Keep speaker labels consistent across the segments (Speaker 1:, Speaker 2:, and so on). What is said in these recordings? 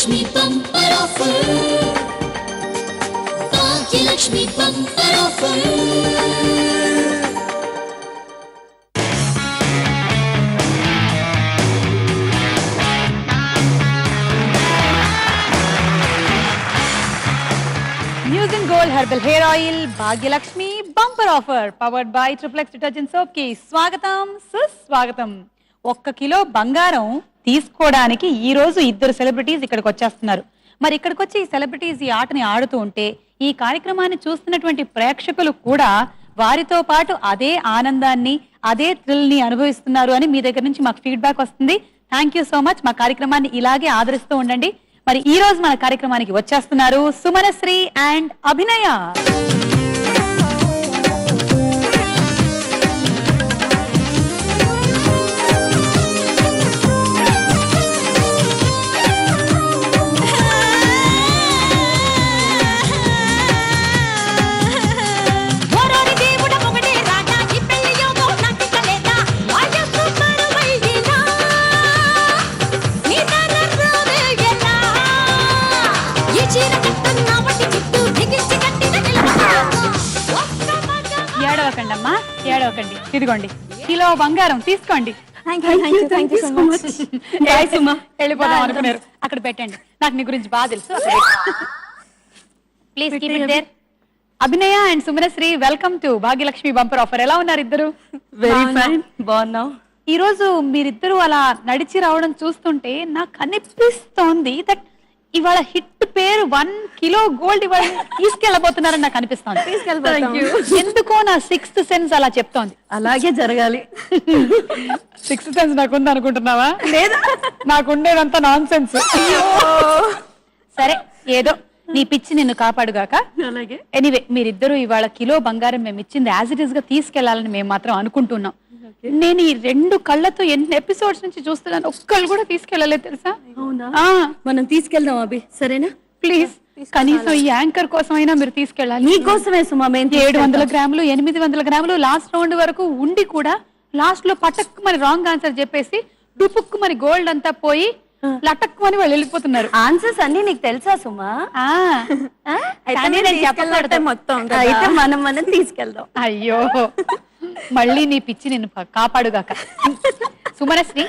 Speaker 1: Bhagyalakshmi bumper offer. Bhagyalakshmi bumper offer.
Speaker 2: News and Gold Herbal Hair Oil Bhagyalakshmi Bumper Offer powered by Triplex Detergent Soap కి స్వాగతం సుస్వాగతం. 1 kilo బంగారం తీసుకోవడానికి ఈ రోజు ఇద్దరు సెలబ్రిటీస్ ఇక్కడికి వచ్చేస్తున్నారు. మరి ఇక్కడికి వచ్చి ఈ సెలబ్రిటీస్ ఈ ఆటని ఆడుతూ ఉంటే ఈ కార్యక్రమాన్ని చూస్తున్నటువంటి ప్రేక్షకులు కూడా వారితో పాటు అదే ఆనందాన్ని అదే థ్రిల్ ని అనుభవిస్తున్నారు అని మీ దగ్గర నుంచి మాకు ఫీడ్బ్యాక్ వస్తుంది. Thank you so much. మా కార్యక్రమాన్ని ఇలాగే ఆదరిస్తూ ఉండండి. మరి ఈ రోజు మన కార్యక్రమానికి వచ్చేస్తున్నారు సుమనశ్రీ అండ్ అభినయ. ఏడవకండమ్మా, ఏడవకండి. ఇదిగోండి కిలో బంగారం తీసుకోండి. వెళ్ళిపోదాం అనుకున్నారు, అక్కడ పెట్టండి. నాకు నీ గురించి బాగా తెలుసు. Please keep it there. Abhinaya and Sumanasri, welcome to Bhagyalakshmi bumper offer. ఎలా ఉన్నారు ఇద్దరు?
Speaker 3: వెరీ ఫైన్, బాగున్నాం.
Speaker 2: ఈ రోజు మీరిద్దరు అలా నడిచి రావడం చూస్తుంటే నాకు అనిపిస్తోంది దట్ ఇవాళ హిట్ పేరు 1 కిలో గోల్డ్ ఇవాళ తీసుకెళ్ళబోతున్నారని నాకు అనిపిస్తోంది. ఎందుకో నా 6th సెన్స్ అలా చెప్తోంది.
Speaker 3: అలాగే జరగాలి.
Speaker 2: 6th సెన్స్ నాకుంది అనుకుంటున్నావా? లేదా, నాకుండేదంతా నాన్ సెన్స్. సరే, ఏదో నీ పిచ్చి నిన్ను కాపాడుగాక.
Speaker 3: అలాగే.
Speaker 2: ఎనీవే, మీరిద్దరు ఇవాళ కిలో బంగారం మేము ఇచ్చింది యాజ్ ఇట్ ఈస్ గా తీసుకెళ్లాలని మేము మాత్రం అనుకుంటున్నాం. నేను ఈ 2 కళ్ళతో ఎన్ని ఎపిసోడ్స్ నుంచి చూస్తున్నాను, ఒక్కళ్ళు కూడా తీసుకెళ్ళలేదు తెలుసా?
Speaker 3: అవునా? మనం తీసుకెళ్దాం అభి, సరేనా?
Speaker 2: ప్లీజ్, కనీసం ఈ యాంకర్ కోసమైనా మీరు తీసుకెళ్ళాలి.
Speaker 3: నీ కోసమే సుమా.
Speaker 2: 700 గ్రాములు 800 గ్రాములు లాస్ట్ రౌండ్ వరకు ఉండి కూడా లాస్ట్ లో పటక్ మరి రాంగ్ ఆన్సర్ చెప్పేసి డుపుక్కు మరి గోల్డ్ అంతా పోయి లటక్ అని వాళ్ళు వెళ్ళిపోతున్నారు.
Speaker 3: ఆన్సర్స్ అన్ని నీకు తెలుసా సుమా?
Speaker 2: మొత్తం
Speaker 3: అయితే మనం తీసుకెళ్దాం.
Speaker 2: అయ్యో, మళ్ళీ నీ పిచ్చి నిన్ను కాపాడుగాక. సుమనశ్రీ,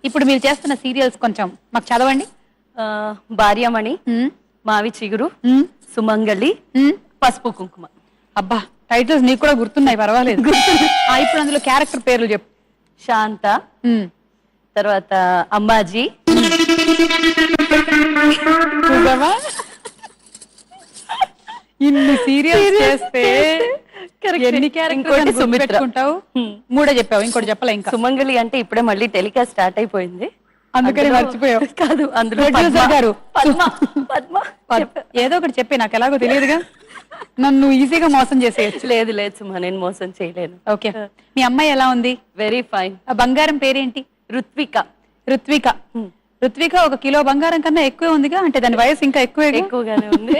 Speaker 2: ఇప్పుడు మీరు చేస్తున్న సీరియల్స్ కొంచెం మాకు చదవండి.
Speaker 3: భార్యమణి, మావి చిగురు, సుమంగళి, పసుపు కుంకుమ.
Speaker 2: అబ్బా, టైటిల్స్ నీకు కూడా గుర్తున్నాయి, పర్వాలేదు. ఇప్పుడు అందులో క్యారెక్టర్ పేర్లు చెప్పు.
Speaker 3: శాంత, తర్వాత అంబాజీ,
Speaker 2: ఇన్ని సీరియల్స్ చేస్తే ఎన్ని క్యారెక్టర్స్ పెట్టుకుంటావు? 3 చెప్పావు, ఇంకోటి చెప్పలే. ఇంకా
Speaker 3: సుమంగళి అంటే ఇప్పుడే మళ్ళీ టెలికాస్ట్ స్టార్ట్ అయిపోయింది, అందుకని
Speaker 2: మర్చిపోయావు.
Speaker 3: కాదు, అందులో
Speaker 2: గారు ఏదో ఒకటి చెప్పి, నాకు ఎలాగో తెలియదుగా, నన్ను ఈజీగా మోసం చేసేయచ్చు.
Speaker 3: లేదు లేదు సుమా, నేను మోసం చేయలేను.
Speaker 2: ఓకే, మీ అమ్మాయి ఎలా ఉంది?
Speaker 3: Very fine.
Speaker 2: ఆ బంగారం పేరేంటి?
Speaker 3: రుత్విక.
Speaker 2: రుత్విక. రుత్విక 1 కిలో బంగారం కన్నా ఎక్కువే ఉందిగా, అంటే దాని వయసు ఇంకా
Speaker 3: ఎక్కువగానే ఉంది.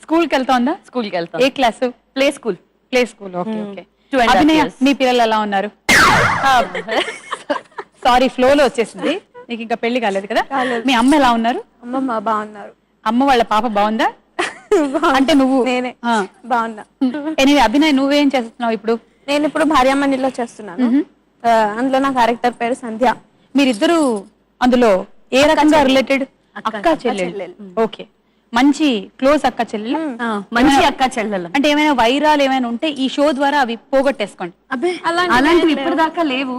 Speaker 2: స్కూల్కి వెళ్తోందా?
Speaker 3: స్కూల్కి వెళ్తాం.
Speaker 2: ఏ class?
Speaker 3: Play school.
Speaker 2: Play school. Okay okay. Abhinaya, మీ పిల్లలు ఎలా ఉన్నారు? సారీ, ఫ్లో లో వచ్చేసింది. నీకు ఇంకా పెళ్లి కాలేదు కదా? మీ అమ్మ ఎలా ఉన్నారు?
Speaker 4: అమ్మమ్మ బాగున్నారు.
Speaker 2: అమ్మ వాళ్ళ పాప బాగుందా? అంటే నువ్వు?
Speaker 4: నేనే బాగున్నా.
Speaker 2: ఎనివే, అభినయ్ నువ్వేం చేస్తున్నావు ఇప్పుడు?
Speaker 4: నేను ఇప్పుడు భార్యామణిలో చేస్తున్నాను. అందులో నా క్యారెక్టర్ పేరు సంధ్య.
Speaker 2: మీరిద్దరు అందులో ఏ రకంగా రిలేటెడ్? అక్క చెల్లెలు. ఓకే, మంచి క్లోజ్ అక్క చెల్లెలు.
Speaker 3: మంచి అక్క చెల్లెలు.
Speaker 2: అంటే ఏమైనా వైరాలు ఏమైనా ఉంటే ఈ షో ద్వారా అవి పోగొట్టేసుకోండి.
Speaker 3: అబ్బే, అలాంటివి ఇప్పటిదాకా లేవు.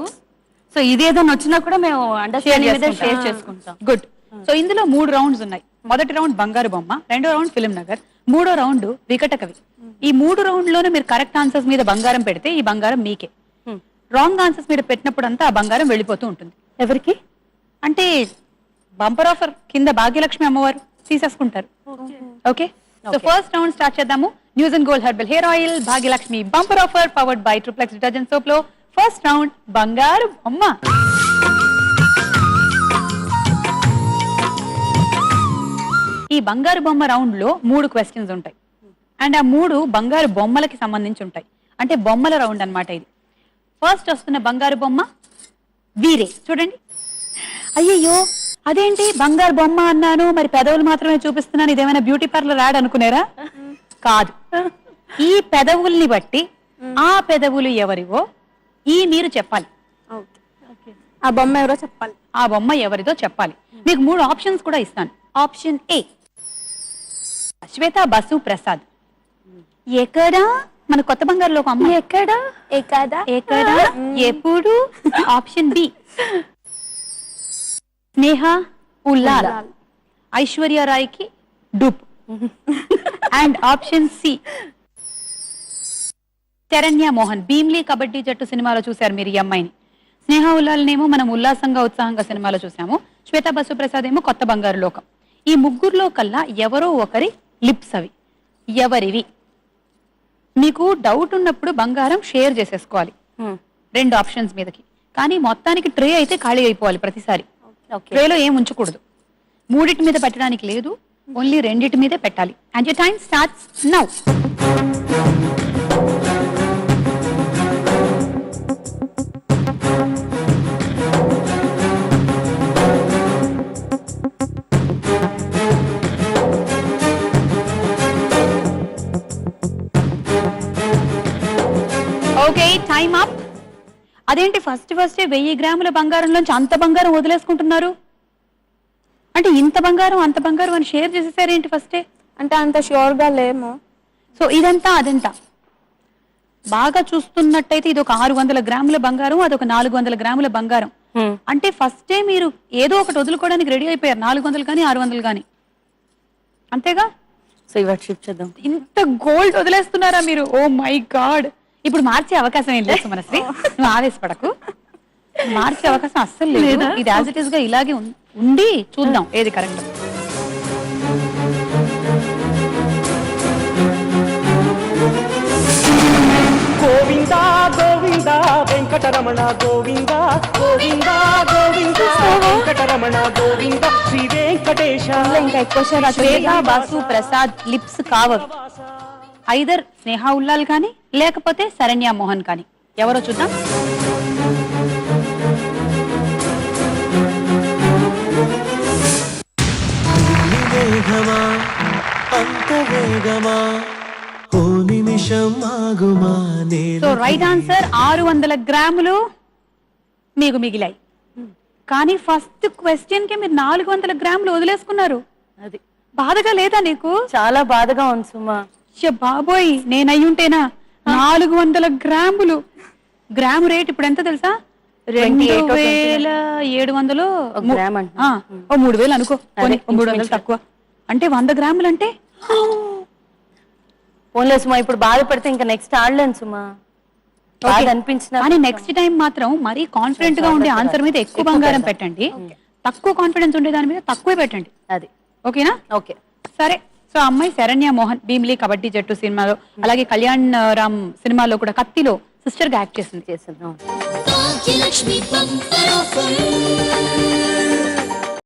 Speaker 3: సో ఇదేదైనా వచ్చినా కూడా మేము అండర్స్టాండింగ్ షేర్ చేసుకుంటాం.
Speaker 2: గుడ్. సో ఇందులో 3 రౌండ్స్ ఉన్నాయి. మొదటి రౌండ్ బంగారు బొమ్మ, రెండో రౌండ్ ఫిలిం నగర్, మూడో రౌండ్ వికట కవి. ఈ 3 రౌండ్లోనే మీరు కరెక్ట్ ఆన్సర్స్ మీద బంగారం పెడితే ఈ బంగారం మీకే. రాంగ్ ఆన్సర్స్ మీద పెట్టినప్పుడు అంతా ఆ బంగారం వెళ్ళిపోతూ ఉంటుంది.
Speaker 3: ఎవరికి
Speaker 2: అంటే బంపర్ ఆఫర్ కింద భాగ్యలక్ష్మి అమ్మవారు తీసేసుకుంటారు. Okay, so first round start చేద్దాము. News and gold herbal hair oil Bhagyalakshmi bumper offer powered by triplex detergent soap లో ఫస్ట్ రౌండ్ బంగారు బొమ్మ. ఈ బంగారు బొమ్మ రౌండ్ లో 3 క్వశ్చన్స్ ఉంటాయి అండ్ ఆ 3 బంగారు బొమ్మలకి సంబంధించి ఉంటాయి. అంటే బొమ్మల రౌండ్ అన్నమాట ఇది. ఫస్ట్ వస్తున్న బంగారు బొమ్మ వీరే. చూడండి, అయ్యయ్యో అదేంటి బంగారు బొమ్మ అన్నాను, మరి పెదవులు మాత్రమే చూపిస్తున్నాను, ఇదేమైనా బ్యూటీ పార్లర్ యాడ్ అనుకునేరా? కాదు, ఈ పెదవుల్ని బట్టి ఆ పెదవులు ఎవరివో మీరు చెప్పాలి.
Speaker 4: ఆ బొమ్మ ఎవరో చెప్పాలి.
Speaker 2: ఆ బొమ్మ ఎవరిదో చెప్పాలి. మీకు 3 ఆప్షన్స్ కూడా ఇస్తాను. Option A Shweta Basu Prasad. ఎక్కడా? మన కొత్త బంగారులో ఒక అమ్మ. ఎక్కడా? ఎక్కడా? ఎప్పుడు? ఆప్షన్ బి స్నేహ ఉల్లాల్, ఐశ్వర్య రాయ్కి dupe. And option C Saranya Mohan. Bheemili Kabaddi Jattu సినిమాలో చూశారు మీరు ఈ అమ్మాయిని. స్నేహ ఉల్లాల్నేమో మనం ఉల్లాసంగా ఉత్సాహంగా సినిమాలో చూసాము. శ్వేత బసు ప్రసాద్ ఏమో కొత్త బంగారు లోకం. ఈ ముగ్గురులో కల్లా ఎవరో ఒకరి లిప్స్ అవి. ఎవరివి? మీకు డౌట్ ఉన్నప్పుడు బంగారం షేర్ చేసేసుకోవాలి 2 ఆప్షన్స్ మీదకి. కానీ మొత్తానికి ట్రే అయితే ఖాళీ అయిపోవాలి ప్రతిసారి. ట్రేలో ఏం ఉంచకూడదు. 3 మీద పెట్టడానికి లేదు, ఓన్లీ 2 మీదే పెట్టాలి. And your time starts now. Okay, time up. అదేంటి ఫస్ట్ 1000 గ్రాముల బంగారంలోంచి అంత బంగారం వదిలేసుకుంటున్నారు? అంటే ఇంత బంగారం అంత బంగారం అని షేర్ చేసేసారేంటి ఫస్టే?
Speaker 4: అంటే అంత ష్యూర్ గా లేము.
Speaker 2: సో ఇదంతా అదంతా బాగా చూస్తున్నట్టయితే ఇది ఒక 600 గ్రాముల బంగారం, అదొక 400 గ్రాముల బంగారం. అంటే ఫస్టే మీరు ఏదో ఒకటి వదులుకోవడానికి రెడీ అయిపోయారు. 400 కానీ 600 కానీ, అంతేగా?
Speaker 3: సో ఇవాళ షిఫ్ట్ చేద్దాం.
Speaker 2: ఇంత గోల్డ్ వదిలేస్తున్నారా మీరు? Oh my god. ఇప్పుడు మార్చే అవకాశం ఏం లేదు మనశ్రీ, నువ్వు ఆవేశపడకు. మార్చే అవకాశం అస్సలు లేదు. ఇది యాజ్ ఇట్ ఈస్ గా ఇలాగే ఉండి చూద్దాం ఏది కరెక్ట్.
Speaker 5: గోవింద గోవింద వెంకటరమణ గోవింద గోవింద గోవింద వెంకటరమణ గోవింద శ్రీ వెంకటేశ.
Speaker 4: ఇంకా ఎక్కువ షేర్
Speaker 2: శ్వేత బాసు ప్రసాద్ లిప్స్ కావవి. ఐదర్ స్నేహ ఉల్లాల్ కానీ లేకపోతే శరణ్య మోహన్ కానీ. ఎవరో చూద్దాం. సో రైట్ ఆన్సర్ 600 గ్రాములు మీకు మిగిలాయి. కానీ ఫస్ట్ క్వశ్చన్ కి మీరు 400 గ్రాములు వదిలేసుకున్నారు.
Speaker 3: అది
Speaker 2: బాధగా లేదా నీకు?
Speaker 3: చాలా బాధగా ఉంది సుమా.
Speaker 2: బాబోయ్, నేను అయ్యుంటేనా 400 గ్రాములు. గ్రాము రేట్ ఇప్పుడు ఎంత తెలుసా? 2700. 3000 అనుకో, 300 తక్కువ. అంటే 100 గ్రాములు అంటే
Speaker 3: ఓన్లే సుమా. ఇప్పుడు బాధపడితే ఇంకా నెక్స్ట్ ఆడలేను సుమా. బాధ అనిపించిన
Speaker 2: కానీ నెక్స్ట్ టైం మాత్రం మరీ కాన్ఫిడెంట్ గా ఉండే ఆన్సర్ మీద ఎక్కువ బంగారం పెట్టండి, తక్కువ కాన్ఫిడెన్స్ ఉండే దాని మీద తక్కువే పెట్టండి.
Speaker 3: అది
Speaker 2: ఓకేనా?
Speaker 3: ఓకే
Speaker 2: సరే. సో అమ్మాయి శరణ్య మోహన్ భీమిలీ కబడ్డీ జట్టు సినిమాలో, అలాగే కళ్యాణ్ రామ్ సినిమాలో కూడా కత్తిలో సిస్టర్ గా యాక్ట్ చేసింది.
Speaker 1: Bhagyalakshmi bumper offer.